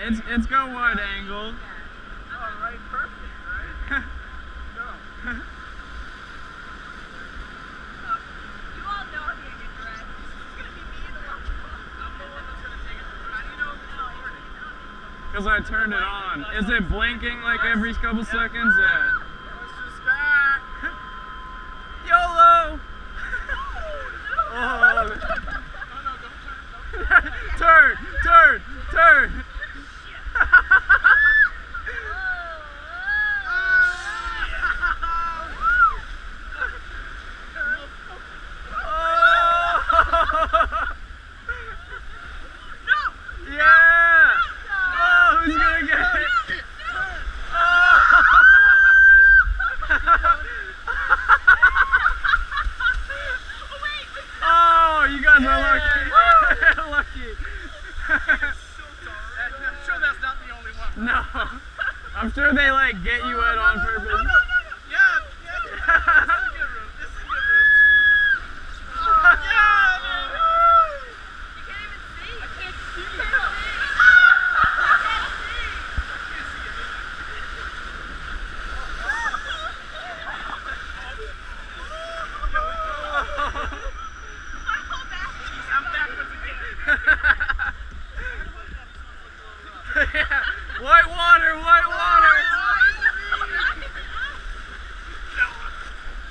It's go wide angle. Oh, right, perfect, right? No. You all know I'm gonna get dressed. It's gonna be me in the lunch box. I'm the one that's gonna take it. How do you know it's recording? Because I turned it on. Is it blinking like every couple seconds? Yeah. Let's just back. YOLO! Oh. No, don't turn. Turn! Turn! Turn! Yeah! Oh, who's gonna get it? Oh, you guys are lucky. Lucky. I'm sure that's not the only one. No. I'm sure they like get you wet on purpose. Yeah, this is a good route. This is a good route. Yeah, dude. You can't even see. I can't see. You can't see. I'm backwards again. Yeah. White water, white water.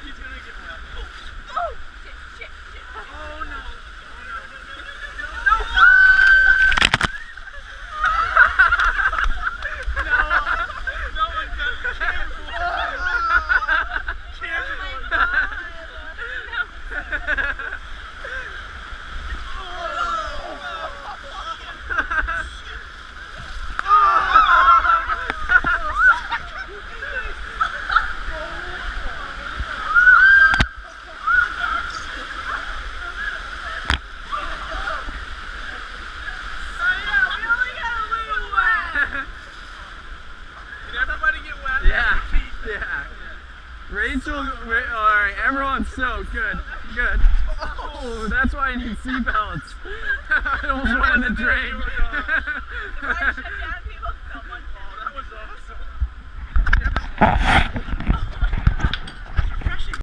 He's gonna get wet. Oh, shit. Oh no. No one does. Did everybody get wet? Yeah. Yeah. Rachel, alright, everyone's so good. Good. Oh, that's why I need seatbelts. I almost went in the drain. If I shut down people, someone That was awesome.